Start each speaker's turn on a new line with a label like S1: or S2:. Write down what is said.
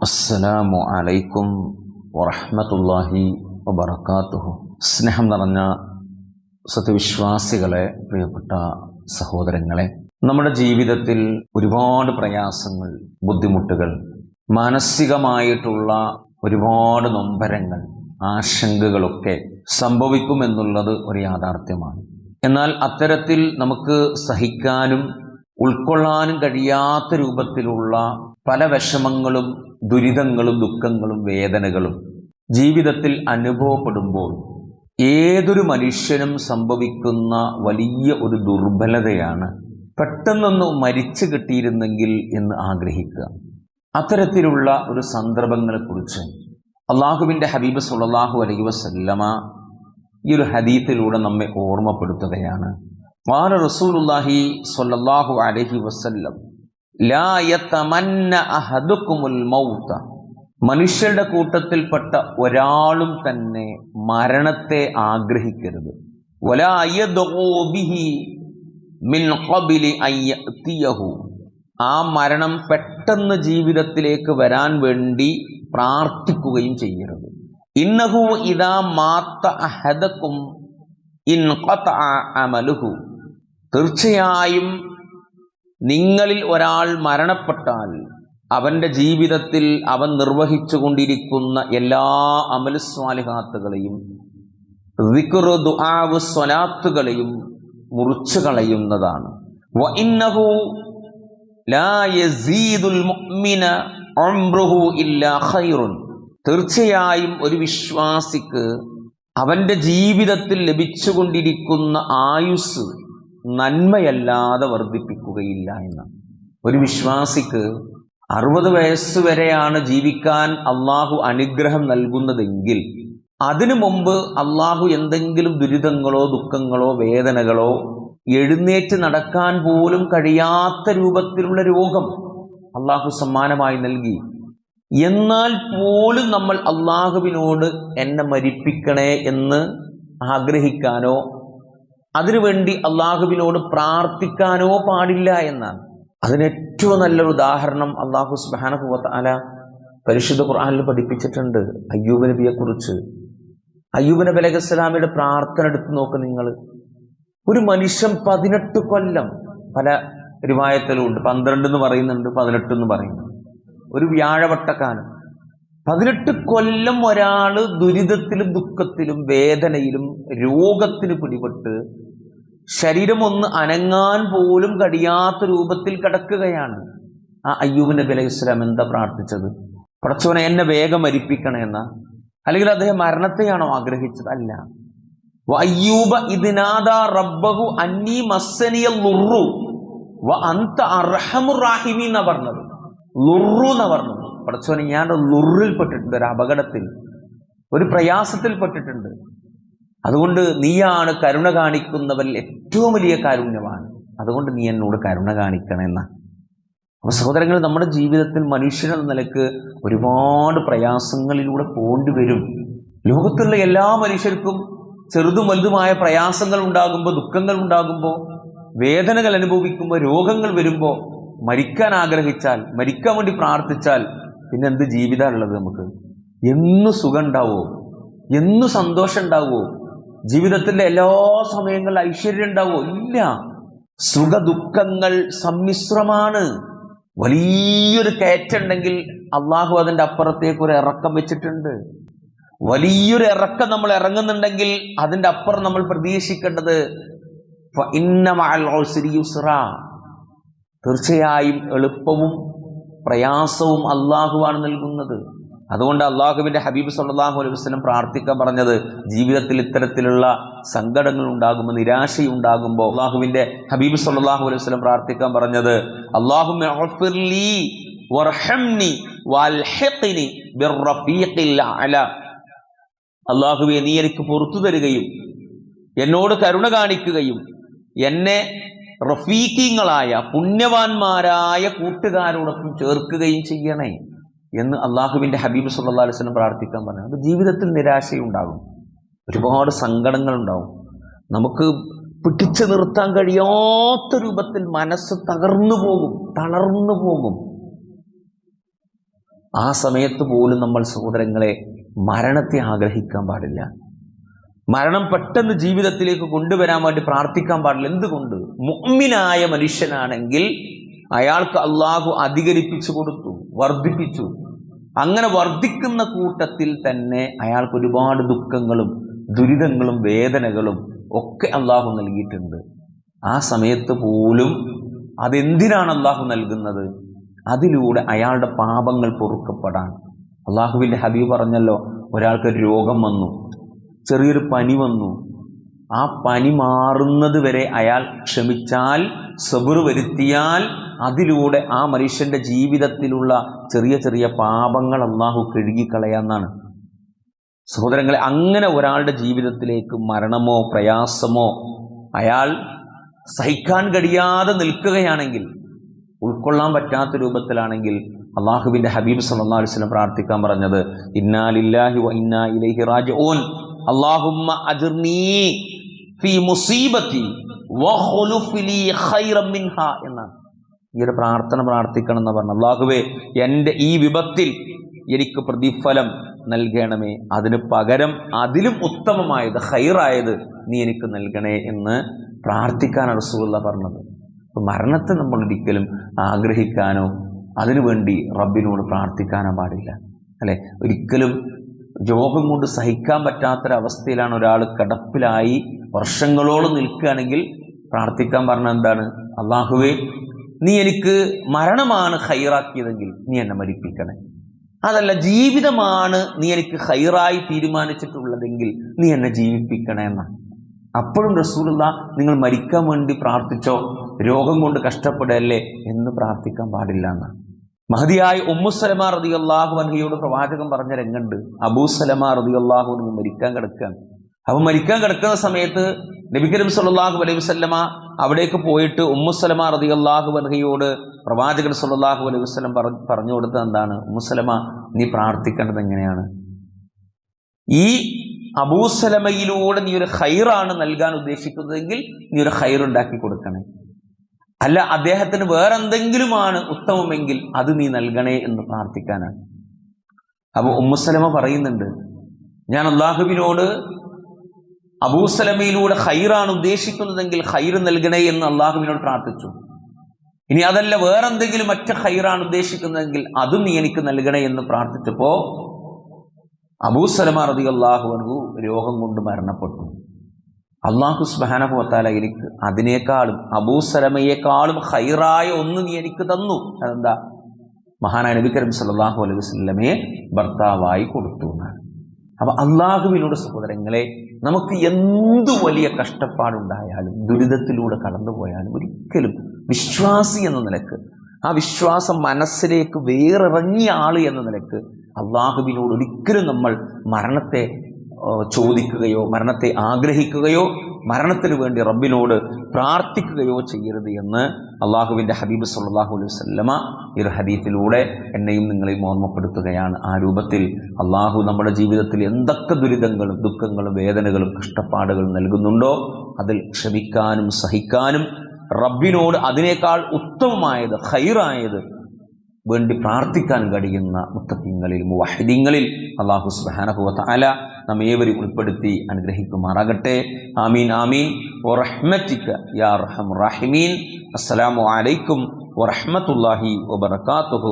S1: അസ്സലാമു അലൈക്കും വറഹ്മത്തുള്ളാഹി വബറകാതുഹു. സ്നേഹം നിറഞ്ഞ സത്യവിശ്വാസികളെ, പ്രിയപ്പെട്ട സഹോദരങ്ങളെ, നമ്മുടെ ജീവിതത്തിൽ ഒരുപാട് പ്രയാസങ്ങൾ, ബുദ്ധിമുട്ടുകൾ, മാനസികമായിട്ടുള്ള ഒരുപാട് നൊമ്പരങ്ങൾ, ആശങ്കകളൊക്കെ സംഭവിക്കുമെന്നുള്ളത് ഒരു യാഥാർത്ഥ്യമാണ്. എന്നാൽ അത്തരത്തിൽ നമുക്ക് സഹിക്കാനും ഉൾക്കൊള്ളാനും കഴിയാത്ത രൂപത്തിലുള്ള പല വിഷമങ്ങളും, ദുരിതങ്ങളും, ദുഃഖങ്ങളും, വേദനകളും ജീവിതത്തിൽ അനുഭവപ്പെടുമ്പോൾ ഏതൊരു മനുഷ്യനും സംഭവിക്കുന്ന വലിയ ഒരു ദുർബലതയാണ് പെട്ടെന്നൊന്ന് മരിച്ചു കിട്ടിയിരുന്നെങ്കിൽ എന്ന് ആഗ്രഹിക്കുക. അത്തരത്തിലുള്ള ഒരു സന്ദർഭങ്ങളെക്കുറിച്ച് അള്ളാഹുവിൻ്റെ ഹബീബ് സ്വല്ലല്ലാഹു അലൈഹി വസല്ലമ ഈ ഒരു ഹദീസിലൂടെ നമ്മെ ഓർമ്മപ്പെടുത്തുകയാണ്. ഖാല റസൂലുള്ളാഹി സ്വല്ലല്ലാഹു അലൈഹി വസല്ലം ലാ യതമന്ന അഹദുകുമുൽ മൗത. മനുഷ്യരുടെ കൂട്ടത്തിൽപ്പെട്ട ഒരാളും തന്നെ മരണത്തെ ആഗ്രഹിക്കരുത്. വലാ യദ്ഉ ബിഹി മിൻ ഖബ്ലി അൻ യഅതിയഹു. ആ മരണം പെട്ടെന്ന് ജീവിതത്തിലേക്ക് വരാൻ വേണ്ടി പ്രാർത്ഥിക്കുകയും ചെയ്യരുത്. ഇന്നഹു ഇദാ മാത അഹദകും ഇൻഖതഅ അമലുഹു. തീർച്ചയായും നിങ്ങളിൽ ഒരാൾ മരണപ്പെട്ടാൽ അവൻ്റെ ജീവിതത്തിൽ അവൻ നിർവഹിച്ചു കൊണ്ടിരിക്കുന്ന എല്ലാ അമലു സ്വാലിഹാത്തുകളെയും, ദിക്റ്, ദുആവ്, സ്വലാത്തുകളെയും മുറിച്ചു കളയുന്നതാണ്. വഇന്നഹു ലാ യസീദുൽ മുഅ്മിന ഉംറുഹു ഇല്ലാ ഖൈറുൻ. തീർച്ചയായും ഒരു വിശ്വാസിക്ക് അവൻ്റെ ജീവിതത്തിൽ ലഭിച്ചുകൊണ്ടിരിക്കുന്ന ആയുസ് നന്മയല്ലാതെ വർദ്ധിപ്പിക്കുകയില്ല എന്നാണ്. ഒരു വിശ്വാസിക്ക് 60 വയസ്സ് വരെയാണ് ജീവിക്കാൻ അള്ളാഹു അനുഗ്രഹം നൽകുന്നതെങ്കിൽ അതിനു മുമ്പ് അള്ളാഹു എന്തെങ്കിലും ദുരിതങ്ങളോ, ദുഃഖങ്ങളോ, വേദനകളോ, എഴുന്നേറ്റ് നടക്കാൻ പോലും കഴിയാത്ത രൂപത്തിലുള്ള രോഗം അള്ളാഹു സമ്മാനമായി നൽകി. എന്നാൽ പോലും നമ്മൾ അള്ളാഹുവിനോട് എന്നെ മരിപ്പിക്കണേ എന്ന് ആഗ്രഹിക്കാനോ അതിനുവേണ്ടി അള്ളാഹുവിനോട് പ്രാർത്ഥിക്കാനോ പാടില്ല എന്നാണ്. അതിന് ഏറ്റവും നല്ലൊരു ഉദാഹരണം അള്ളാഹു സുബ്ഹാനഹു വ തആല പരിശുദ്ധ ഖുർആനിൽ പഠിപ്പിച്ചിട്ടുണ്ട്. അയ്യൂബ് നബിയെ കുറിച്ച്. അയ്യൂബ് നബി അലൈഹിസ്സലാമിയുടെ പ്രാർത്ഥന എടുത്തു നോക്ക് നിങ്ങൾ. ഒരു മനുഷ്യൻ 18 കൊല്ലം, പല റിവായത്തിലുണ്ട് 12 എന്ന് പറയുന്നുണ്ട്, 18 എന്ന് പറയുന്നുണ്ട്, ഒരു വ്യാഴവട്ടക്കാലം 18 കൊല്ലം ഒരാള് ദുരിതത്തിലും ദുഃഖത്തിലും വേദനയിലും രോഗത്തിന് പിടിപെട്ട് ശരീരം ഒന്ന് അനങ്ങാൻ പോലും കഴിയാത്ത രൂപത്തിൽ കിടക്കുകയാണ്. ആ അയ്യൂബ് നബി അലൈഹി സ്വലാം എന്താ പ്രാർത്ഥിച്ചത്? പടച്ചോനെ എന്നെ വേഗം മരിപ്പിക്കണേ എന്നാ? അല്ലെങ്കിൽ അദ്ദേഹം മരണത്തെയാണോ ആഗ്രഹിച്ചത്? അല്ല. വഅയ്യൂബ ഇദ് നാദാ റബ്ബഹു അന്നീ മസ്സനിയൽ ളുർറു വ അൻത അർഹമുർ റഹീമീൻ എന്നാ പറഞ്ഞത്. ളുർറു എന്നാ പറഞ്ഞത്. പടച്ചോനെ ഞാൻ ളുർറിൽ പെട്ടിട്ടുണ്ട്, ഒരു അപകടത്തിൽ, ഒരു പ്രയാസത്തിൽ പെട്ടിട്ടുണ്ട്. അതുകൊണ്ട് നീയാണ് കരുണ കാണിക്കുന്നവരിൽ ഏറ്റവും വലിയ കാരുണ്യമാണ്. അതുകൊണ്ട് നീ എന്നോട് കരുണ കാണിക്കണമെന്ന. അപ്പോൾ സഹോദരങ്ങൾ, നമ്മുടെ ജീവിതത്തിൽ മനുഷ്യനെന്ന നിലക്ക് ഒരുപാട് പ്രയാസങ്ങളിലൂടെ പോണ്ടി വരും. ലോകത്തുള്ള എല്ലാ മനുഷ്യർക്കും ചെറുതും വലുതുമായ പ്രയാസങ്ങൾ ഉണ്ടാകുമ്പോൾ, ദുഃഖങ്ങൾ ഉണ്ടാകുമ്പോൾ, വേദനകൾ അനുഭവിക്കുമ്പോൾ, രോഗങ്ങൾ വരുമ്പോൾ, മരിക്കാൻ ആഗ്രഹിച്ചാൽ, മരിക്കാൻ വേണ്ടി പ്രാർത്ഥിച്ചാൽ പിന്നെ എന്ത് ജീവിതമുള്ളത് നമുക്ക്? എന്നു സുഖം ഉണ്ടാവോ? എന്നു സന്തോഷം ഉണ്ടാവോ? ജീവിതത്തിൻ്റെ എല്ലാ സമയങ്ങളിലും ഐശ്വര്യം ഉണ്ടാവോ? ഇല്ല. സുഖ ദുഃഖങ്ങൾ സമ്മിശ്രമാണ്. വലിയൊരു കയറ്റുണ്ടെങ്കിൽ അള്ളാഹു അതിൻ്റെ അപ്പുറത്തേക്ക് ഒരു ഇറക്കം വെച്ചിട്ടുണ്ട്. വലിയൊരു ഇറക്കം നമ്മൾ ഇറങ്ങുന്നുണ്ടെങ്കിൽ അതിൻ്റെ അപ്പുറം നമ്മൾ പ്രതീക്ഷിക്കേണ്ടത് ഫഇന്ന മഅൽ ഉസ്രി യുസ്റാ. തീർച്ചയായും എളുപ്പവും പ്രയാസവും അള്ളാഹുവാണ് നൽകുന്നത്. അതുകൊണ്ട് അള്ളാഹുവിൻ്റെ ഹബീബ് സ്വല്ലല്ലാഹു അലൈഹി വസല്ലം പ്രാർത്ഥിക്കാൻ പറഞ്ഞത്, ജീവിതത്തിൽ ഇത്തരത്തിലുള്ള സങ്കടങ്ങൾ ഉണ്ടാകുമ്പോൾ, നിരാശയുണ്ടാകുമ്പോൾ അള്ളാഹുവിൻ്റെ ഹബീബ് സ്വല്ലല്ലാഹു അലൈഹി വസല്ലം പ്രാർത്ഥിക്കാൻ പറഞ്ഞത്, അല്ലാഹുമ്മ ഉഗ്ഫിർലി വർഹംനി വൽഹിഖ്നി ബിർറഫീഖിൽ അഅല. അള്ളാഹുവേ, നീ എനിക്ക് പുറത്തു തരികയും എന്നോട് കരുണ കാണിക്കുകയും എന്നെ റഫീഖീങ്ങളായ പുണ്യവാന്മാരായ കൂട്ടുകാരോടൊപ്പം ചേർക്കുകയും ചെയ്യണേ എന്ന് അള്ളാഹുവിൻ്റെ ഹബീബ് സല്ലല്ലാഹു അലൈഹി വസല്ലം പ്രാർത്ഥിക്കാൻ പറഞ്ഞു. അത് ജീവിതത്തിൽ നിരാശയുണ്ടാകും, ഒരുപാട് സങ്കടങ്ങളുണ്ടാവും, നമുക്ക് പിടിച്ചു നിർത്താൻ കഴിയാത്ത രൂപത്തിൽ മനസ്സ് തകർന്നു പോകും, തളർന്നു പോകും. ആ സമയത്ത് പോലും നമ്മൾ സഹോദരങ്ങളെ മരണത്തെ ആഗ്രഹിക്കാൻ പാടില്ല. മരണം പെട്ടെന്ന് ജീവിതത്തിലേക്ക് കൊണ്ടുവരാൻ വേണ്ടി പ്രാർത്ഥിക്കാൻ പാടില്ല. എന്തുകൊണ്ട്? മുഅ്മിനായ മനുഷ്യനാണെങ്കിൽ അയാൾക്ക് അള്ളാഹു അധികരിപ്പിച്ചു കൊടുത്തു, വർദ്ധിപ്പിച്ചു. അങ്ങനെ വർദ്ധിക്കുന്ന കൂട്ടത്തിൽ തന്നെ അയാൾക്ക് ഒരുപാട് ദുഃഖങ്ങളും ദുരിതങ്ങളും വേദനകളും ഒക്കെ അള്ളാഹു നൽകിയിട്ടുണ്ട്. ആ സമയത്ത് പോലും അതെന്തിനാണ് അള്ളാഹു നൽകുന്നത്? അതിലൂടെ അയാളുടെ പാപങ്ങൾ പൊറുക്കപ്പെടാൻ. അള്ളാഹുവിൻ്റെ ഹബീബ് പറഞ്ഞല്ലോ, ഒരാൾക്കൊരു രോഗം വന്നു, ചെറിയൊരു പനി വന്നു, ആ പനി മാറുന്നത് വരെ അയാൾ ക്ഷമിച്ചാൽ, സബർ വരുത്തിയാൽ, അതിലൂടെ ആ മനുഷ്യന്റെ ജീവിതത്തിലുള്ള ചെറിയ ചെറിയ പാപങ്ങൾ അള്ളാഹു കഴുകിക്കളയാന്നാണ്. സഹോദരങ്ങളെ, അങ്ങനെ ഒരാളുടെ ജീവിതത്തിലേക്ക് മരണമോ പ്രയാസമോ അയാൾ സഹിക്കാൻ കഴിയാതെ നിൽക്കുകയാണെങ്കിൽ, ഉൾക്കൊള്ളാൻ പറ്റാത്ത രൂപത്തിലാണെങ്കിൽ, അള്ളാഹുവിൻ്റെ ഹബീബ് സല്ലല്ലാഹു അലൈഹി വസല്ലം പ്രാർത്ഥിക്കാൻ പറഞ്ഞത് ഇന്നാ ലില്ലാഹി വ ഇന്നാ ഇലൈഹി റാജിഊൻ അല്ലാഹുമ്മ അജ്ർനീ ഫീ മുസീബതി വഖ്ലുഫ് ലീ ഖൈറൻ മിൻഹാ എന്നാണ്. ഈ ഒരു പ്രാർത്ഥന പ്രാർത്ഥിക്കണം എന്ന് പറഞ്ഞു. അള്ളാഹുവേ, എൻ്റെ ഈ വിപത്തിൽ എനിക്ക് പ്രതിഫലം നൽകണമേ, അതിന് പകരം അതിലും ഉത്തമമായത്, ഖൈറായത് നീ എനിക്ക് നൽകണേ എന്ന് പ്രാർത്ഥിക്കാനാണ് റസൂലുള്ളാഹി പറഞ്ഞത്. അപ്പോൾ മരണത്തെ നമ്മൾ ഒരിക്കലും ആഗ്രഹിക്കാനോ അതിനുവേണ്ടി റബ്ബിനോട് പ്രാർത്ഥിക്കാനോ പാടില്ല, അല്ലെ? ഒരിക്കലും രോഗം കൊണ്ട് സഹിക്കാൻ പറ്റാത്തൊരവസ്ഥയിലാണ് ഒരാൾ കിടപ്പിലായി വർഷങ്ങളോളം നിൽക്കുകയാണെങ്കിൽ പ്രാർത്ഥിക്കാൻ പറഞ്ഞ എന്താണ്? അള്ളാഹുവേ, നീ എനിക്ക് മരണമാണ് ഖൈറാക്കിയതെങ്കിൽ നീ എന്നെ മരിപ്പിക്കണേ. അതല്ല, ജീവിതമാണ് നീ എനിക്ക് ഖൈറായി തീരുമാനിച്ചിട്ടുള്ളതെങ്കിൽ നീ എന്നെ ജീവിപ്പിക്കണേ എന്നാണ്. അപ്പോഴും റസൂലുള്ളാഹി നിങ്ങൾ മരിക്കാൻ വേണ്ടി പ്രാർത്ഥിച്ചോ, രോഗം കൊണ്ട് കഷ്ടപ്പെടല്ലേ എന്ന് പ്രാർത്ഥിക്കാൻ പാടില്ല എന്നാണ്. മഹദിയായ ഉമ്മു സലമ റളിയല്ലാഹു അൻഹയോട് പ്രവാചകൻ പറഞ്ഞ രംഗുണ്ട്. അബൂ സലമ റളിയല്ലാഹു അൻഹു മരിക്കാൻ കിടക്കുകയാണ്. അപ്പോൾ മരിക്കാൻ കിടക്കുന്ന സമയത്ത് നബി കരീം സല്ലല്ലാഹു അലൈഹി വസല്ലമ അവിടേക്ക് പോയിട്ട് ഉമ്മു സലമ റളിയല്ലാഹു അൻഹയോട് പ്രവാചകൻ സല്ലല്ലാഹു അലൈഹി വസല്ലം പറഞ്ഞു കൊടുത്തത് എന്താണ്? ഉമ്മു സലമ, നീ പ്രാർത്ഥിക്കേണ്ടത് എങ്ങനെയാണ്? ഈ അബൂ സലമയിലൂടെ നീ ഒരു ഖൈറാണ് നൽകാൻ ഉദ്ദേശിക്കുന്നതെങ്കിൽ നീ ഒരു ഖൈർ ഉണ്ടാക്കി കൊടുക്കണേ. അല്ല, അദ്ദേഹത്തിന് വേറെന്തെങ്കിലുമാണ് ഉത്തമമെങ്കിൽ അത് നീ നൽകണേ എന്ന് പ്രാർത്ഥിക്കാനാണ്. അപ്പോൾ ഉമ്മു സലമ പറയുന്നുണ്ട്, ഞാൻ അള്ളാഹുവിനോട് അബൂ സലമയിലൂടെ ഖൈറാണ് ഉദ്ദേശിക്കുന്നതെങ്കിൽ ഖൈർ നൽകണേ എന്ന് അള്ളാഹുവിനോട് പ്രാർത്ഥിച്ചു. ഇനി അതല്ല, വേറെന്തെങ്കിലും മറ്റു ഖൈറാണ് ഉദ്ദേശിക്കുന്നതെങ്കിൽ അതും നീ എനിക്ക് നൽകണേ എന്ന് പ്രാർത്ഥിച്ചപ്പോ അബൂ സലമ റളിയല്ലാഹു അൻഹു രോഗം കൊണ്ട് മരണപ്പെട്ടു. അള്ളാഹു സുബ്ഹാനഹു വ തആല എനിക്ക് അതിനേക്കാളും അബൂ സലമയേക്കാളും ഖൈറായ ഒന്ന് നീ എനിക്ക് തന്നു. അതെന്താ? മഹാനായ നബി കരീം സല്ലല്ലാഹു അലൈഹി വസല്ലമയെ ഭർത്താവായി കൊടുത്തു എന്നാണ്. അപ്പൊ അള്ളാഹുവിനോട് സഹോദരങ്ങളെ, നമുക്ക് എന്തു വലിയ കഷ്ടപ്പാടുണ്ടായാലും ദുരിതത്തിലൂടെ കടന്നുപോയാലും ഒരിക്കലും വിശ്വാസി എന്ന നിലക്ക്, ആ വിശ്വാസം മനസ്സിലേക്ക് വേറിറങ്ങിയ ആള് എന്ന നിലക്ക് അള്ളാഹുവിനോട് ഒരിക്കലും നമ്മൾ മരണത്തെ ചോദിക്കുകയോ മരണത്തെ ആഗ്രഹിക്കുകയോ മരണത്തിന് വേണ്ടി റബ്ബിനോട് പ്രാർത്ഥിക്കുകയോ ചെയ്യരുത് എന്ന് അള്ളാഹുവിൻ്റെ ഹബീബ് സല്ലല്ലാഹു അലൈഹി വസല്ലമ ഈ ഒരു ഹദീസിലൂടെ എന്നെയും നിങ്ങളെയും ഓർമ്മപ്പെടുത്തുകയാണ്. ആ രൂപത്തിൽ അള്ളാഹു നമ്മുടെ ജീവിതത്തിൽ എന്തൊക്കെ ദുരിതങ്ങളും ദുഃഖങ്ങളും വേദനകളും കഷ്ടപ്പാടുകളും നൽകുന്നുണ്ടോ അതിൽ ക്ഷമിക്കാനും സഹിക്കാനും റബ്ബിനോട് അതിനേക്കാൾ ഉത്തമമായത് ഖൈറായത് വേണ്ടി പ്രാർത്ഥിക്കാൻ കഴിയുന്ന മുത്തഖീങ്ങളിൽ മുവഹിദീങ്ങളിൽ അല്ലാഹു സുബ്ഹാനഹു വ തആല നമ്മേവരെയും ഉൾപ്പെടുത്തി അനുഗ്രഹിക്കുമാറാകട്ടെ. ആമീൻ ആമീൻ. വറഹ്മതിക യാ അർഹമർ റഹീമീൻ. അസ്സലാമു അലൈക്കും വറഹ്മത്തുള്ളാഹി വബറകാതുഹു.